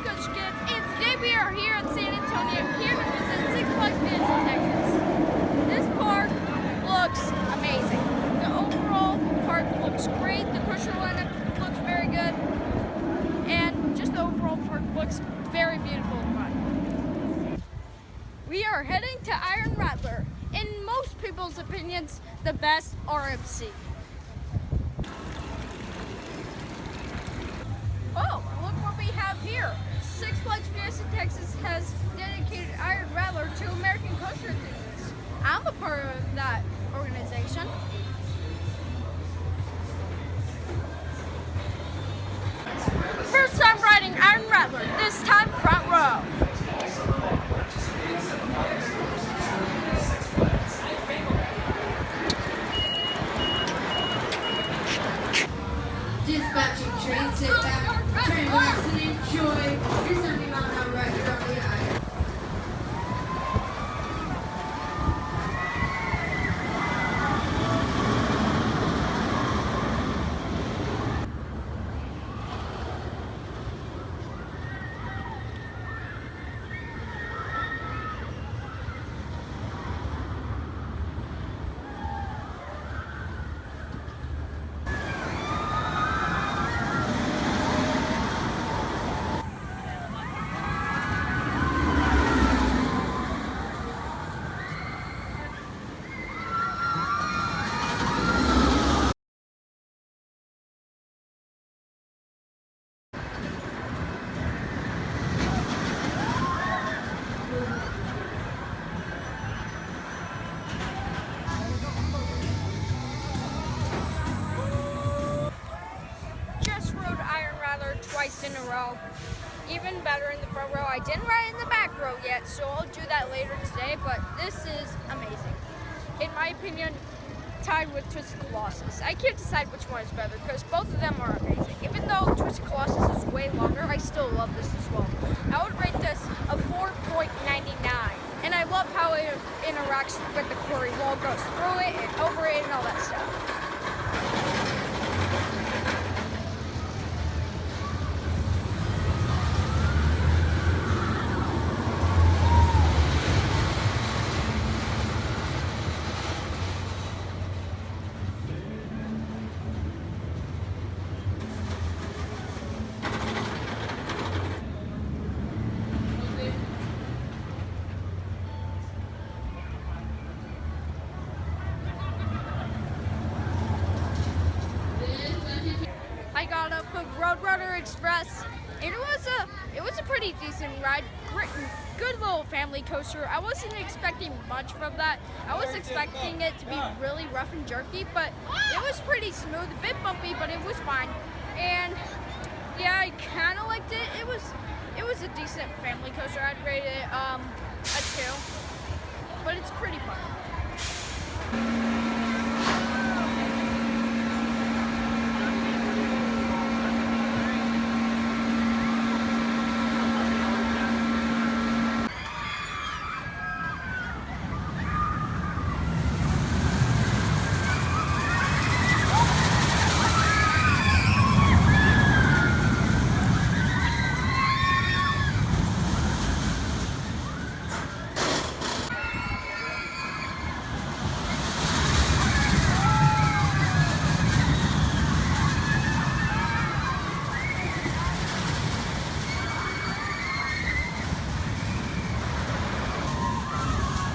Koaster Kids, and today we are here in San Antonio, here to visit Six Flags Fiesta Texas. This park looks amazing. The overall park looks great, the coaster lineup looks very good, and just the overall park looks very beautiful and fun. We are heading to Iron Rattler, in most people's opinions, the best RMC. Oh, look what we have here. Six Flags Fiesta Texas has dedicated Iron Rattler to American coaster enthusiasts. I'm a part of that organization. First time riding Iron Rattler, this time front row. Dispatching train, sit back, train relax and enjoy your 70-mile-an-hour ride around the Iron. Twice in a row. Even better in the front row. I didn't ride in the back row yet, so I'll do that later today, but this is amazing. In my opinion, tied with Twisted Colossus. I can't decide which one is better because both of them are amazing. Even though Twisted Colossus is way longer, I still love this as well. I would rate this a 4.99. And I love how it interacts with the quarry wall, goes through it and over it and all that stuff. I got up of Roadrunner Express. It was a pretty decent ride. Good little family coaster. I wasn't expecting much from that. I was expecting it to be really rough and jerky, but it was pretty smooth, a bit bumpy, but it was fine. And yeah, I kind of liked it. It was a decent family coaster. I'd rate it a 2, but it's pretty fun.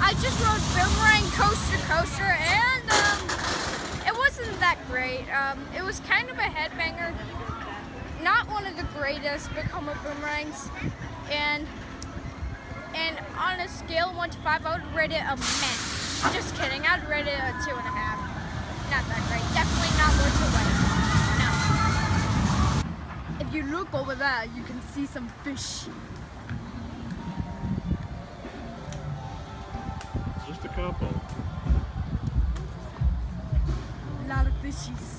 I just rode Boomerang Coaster, and it wasn't that great. It was kind of a headbanger. Not one of the greatest Vekoma boomerangs. And on a scale of 1 to 5, I would rate it a meh. Just kidding, I'd rate it a 2.5. Not that great. Definitely not worth the wait. No. If you look over there, you can see some fish. Just a couple. A lot of fishies.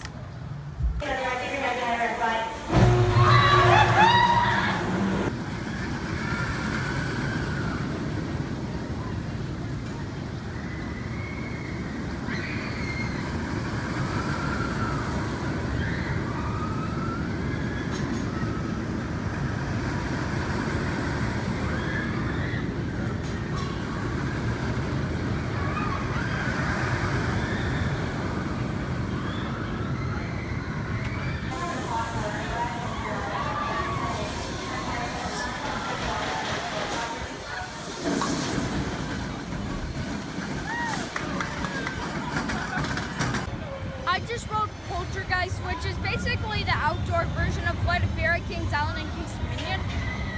flight of fear at Kings Island and Kings Dominion,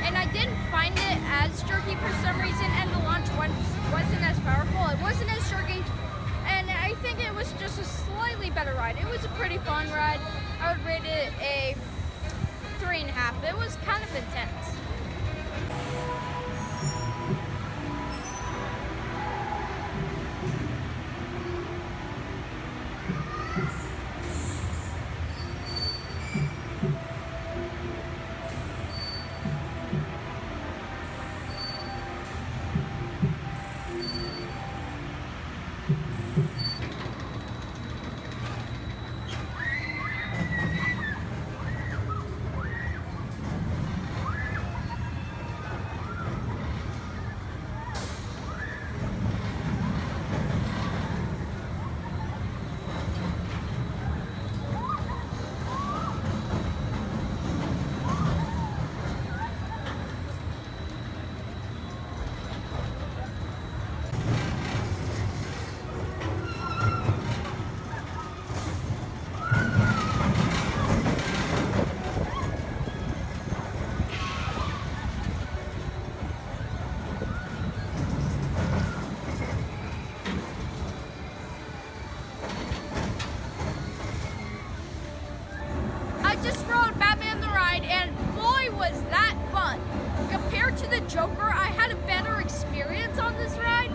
and I didn't find it as jerky for some reason, and the launch wasn't as powerful. It wasn't as jerky, and I think it was just a slightly better ride. It was a pretty fun ride. I would rate it a 3.5. It was kind of intense. Just rode Batman the Ride, and boy was that fun. Compared to the Joker, I had a better experience on this ride,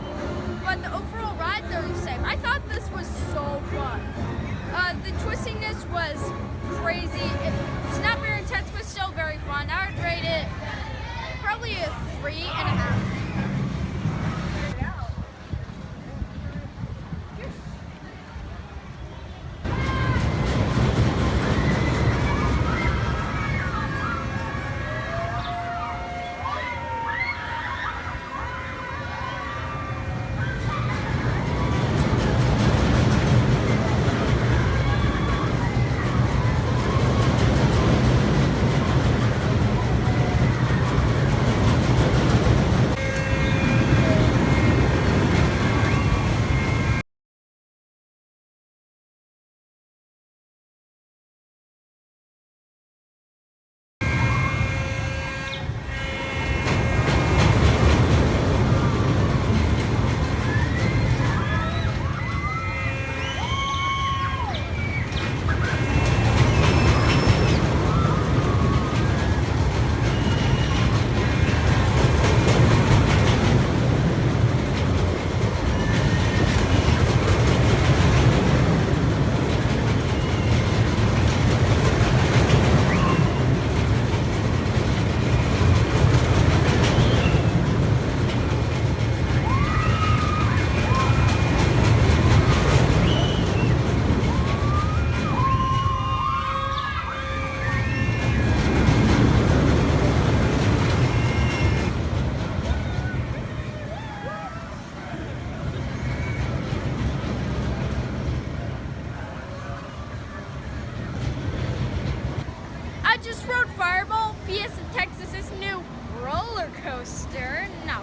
but the overall ride, they're the same. I thought this was so fun. The twistiness was crazy. It's not very intense, but still very fun. I would rate it probably a 3.5. I just rode Fiesta Texas' new roller coaster. No.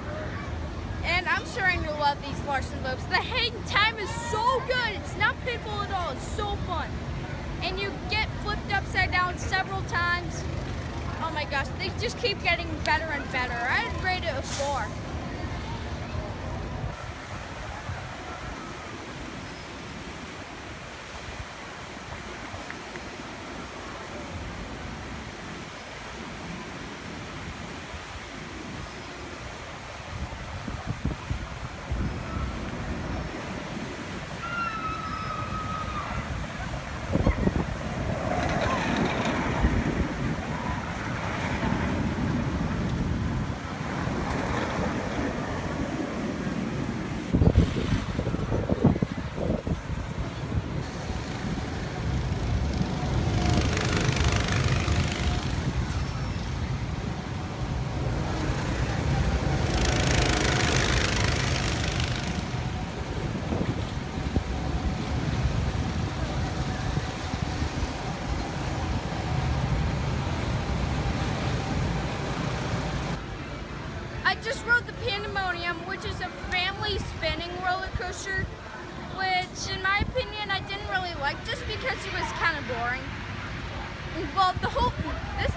And I'm starting to love these Larson loops. The hang time is so good. It's not painful at all. It's so fun. And you get flipped upside down several times. Oh my gosh, they just keep getting better and better. I'd rate it a 4. Just rode the Pandemonium, which is a family spinning roller coaster, which in my opinion I didn't really like just because it was kind of boring. Well, this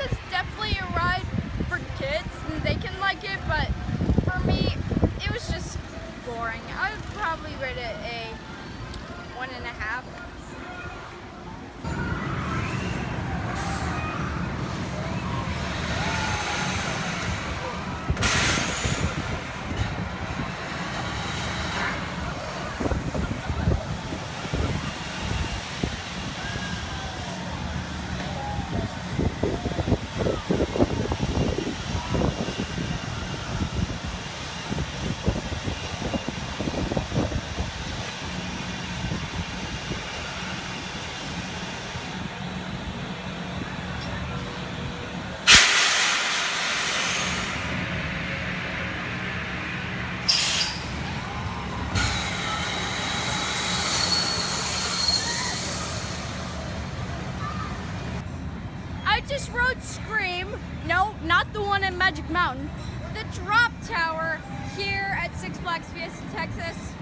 just rode Scream. No, not the one in Magic Mountain. The drop tower here at Six Flags Fiesta Texas.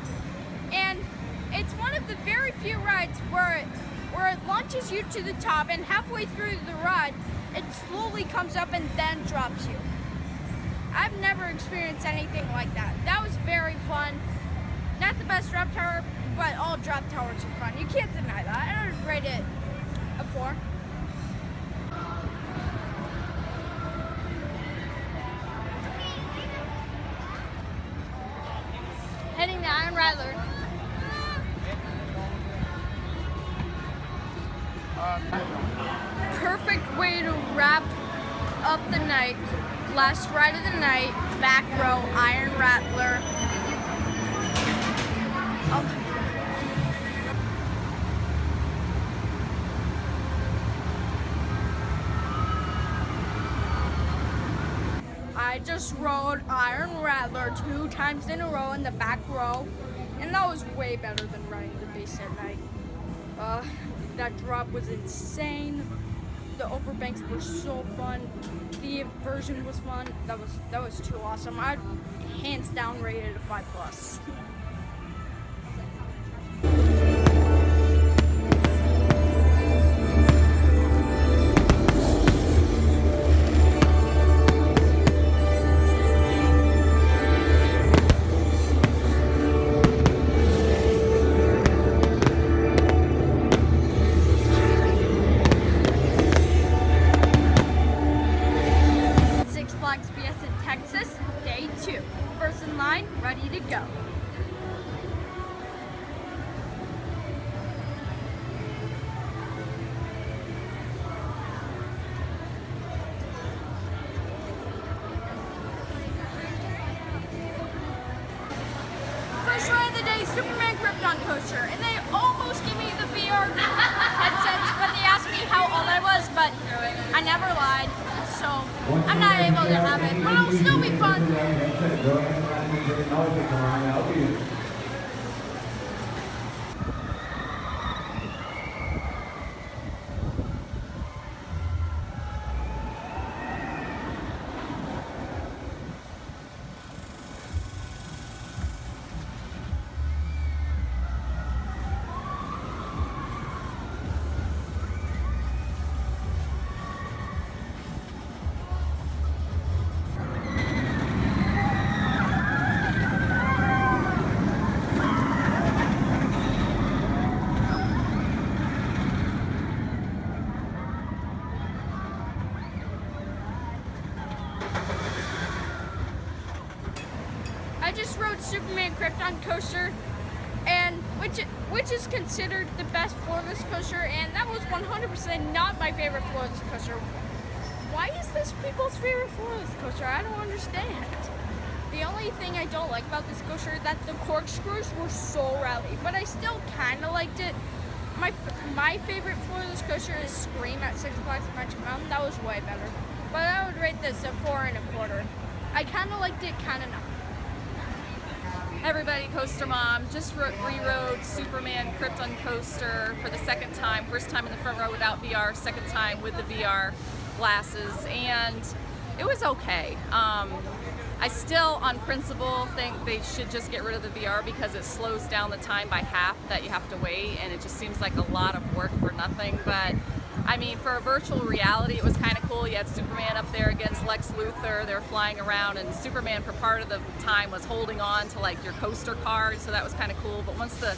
And it's one of the very few rides where it launches you to the top, and halfway through the ride, it slowly comes up and then drops you. I've never experienced anything like that. That was very fun. Not the best drop tower, but all drop towers are fun. You can't deny that. I would rate it a 4. Heading to Iron Rattler. Perfect way to wrap up the night. Last ride of the night, back row, Iron Rattler. Oh. I just rode Iron Rattler 2 times in a row in the back row, and that was way better than riding the base at night. That drop was insane. The overbanks were so fun. The inversion was fun. That was too awesome. I'd hands down rate it a 5+. Flags Fiesta Texas, day 2. First in line, ready to go. First ride of the day, Superman Krypton Coaster, and they almost gave me the VR headsets, but they asked me how old I was, but I never lied. So I'm not able to have it, but it'll still be fun. I just rode Superman Krypton Coaster, and which is considered the best floorless coaster, and that was 100% not my favorite floorless coaster. Why is this people's favorite floorless coaster? I don't understand. The only thing I don't like about this coaster is that the corkscrews were so rowdy, but I still kind of liked it. My favorite floorless coaster is Scream at Six Flags Magic Mountain. That was way better, but I would rate this a 4.25. I kind of liked it, kind of not. Everybody, Coaster Mom, just re-rode Superman Krypton Coaster for the second time. First time in the front row without VR, second time with the VR glasses, and it was okay. I still, on principle, think they should just get rid of the VR because it slows down the time by half that you have to wait, and it just seems like a lot of work for nothing. But I mean, for a virtual reality, it was kind of cool. You had Superman up there against Lex Luthor. They were flying around, and Superman for part of the time was holding on to like your coaster card, so that was kind of cool. But once the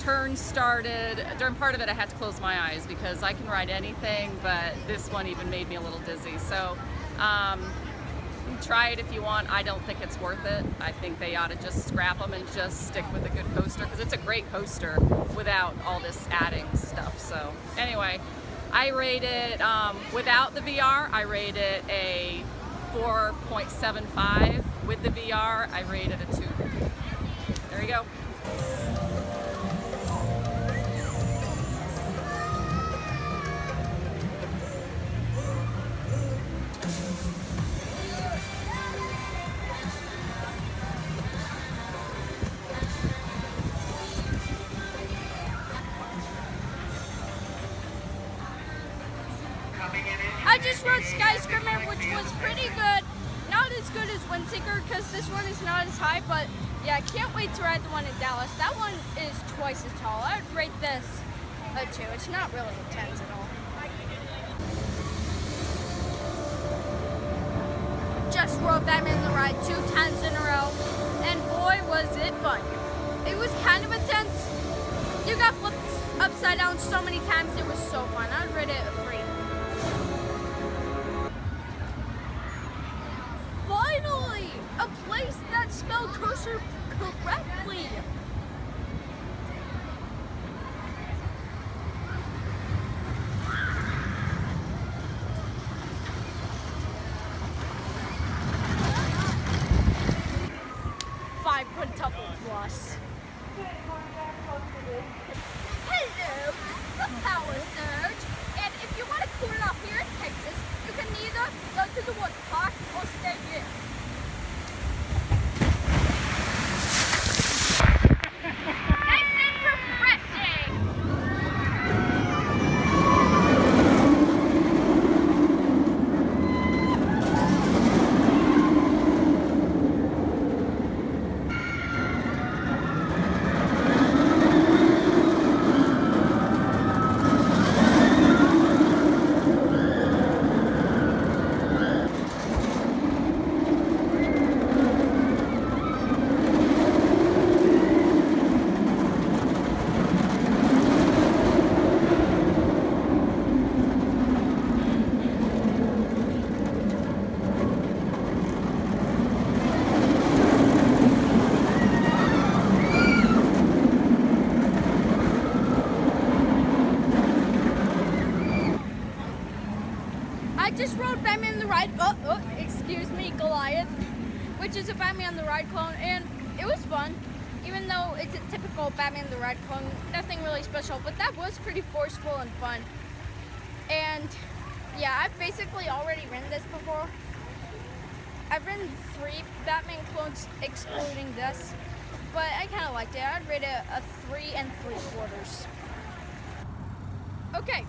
turn started, during part of it I had to close my eyes because I can ride anything, but this one even made me a little dizzy. So try it if you want. I don't think it's worth it. I think they ought to just scrap them and just stick with a good coaster because it's a great coaster without all this adding stuff. So anyway, I rate it, without the VR, I rate it a 4.75. With the VR, I rate it a 2. There you go. I just just rode Skyscraper, which was pretty good. Not as good as Windseeker because this one is not as high, but yeah, I can't wait to ride the one in Dallas. That one is twice as tall. I would rate this a 2. It's not really intense at all. Just rode Batman the Ride 2 times in a row, and boy was it fun. It was kind of intense. You got flipped upside down so many times, it was so fun. I would rate it a 3. Finally, a place that spelled coaster correctly. Quintuple plus. Hello, this is the Power Surge, and if you want to cool it off here in Texas, you can either go to the water park or stay here. Nice and refreshing. I just rode Batman the Ride, excuse me, Goliath, which is a Batman the Ride clone, and it was fun. Even though it's a typical Batman the Ride clone, nothing really special, but that was pretty forceful and fun. And yeah, I've basically already ridden this before. I've ridden 3 Batman clones excluding this, but I kind of liked it. I'd rate it a 3 3/4. Okay.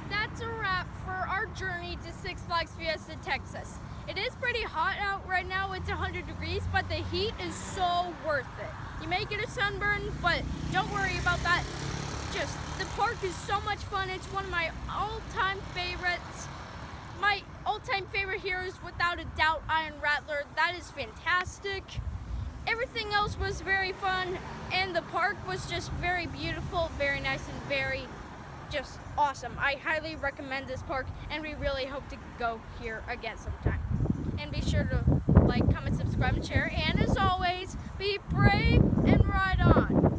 That's a wrap for our journey to Six Flags Fiesta Texas. It is pretty hot out right now. It's 100 degrees, but the heat is so worth it. You may get a sunburn, but don't worry about that. Just, the park is so much fun. It's one of my all-time favorites. My all-time favorite here is without a doubt Iron Rattler. That is fantastic. Everything else was very fun, and the park was just very beautiful, very nice, and very just awesome. I highly recommend this park, and we really hope to go here again sometime. And be sure to like, comment, subscribe, and share. And as always, be brave and ride on.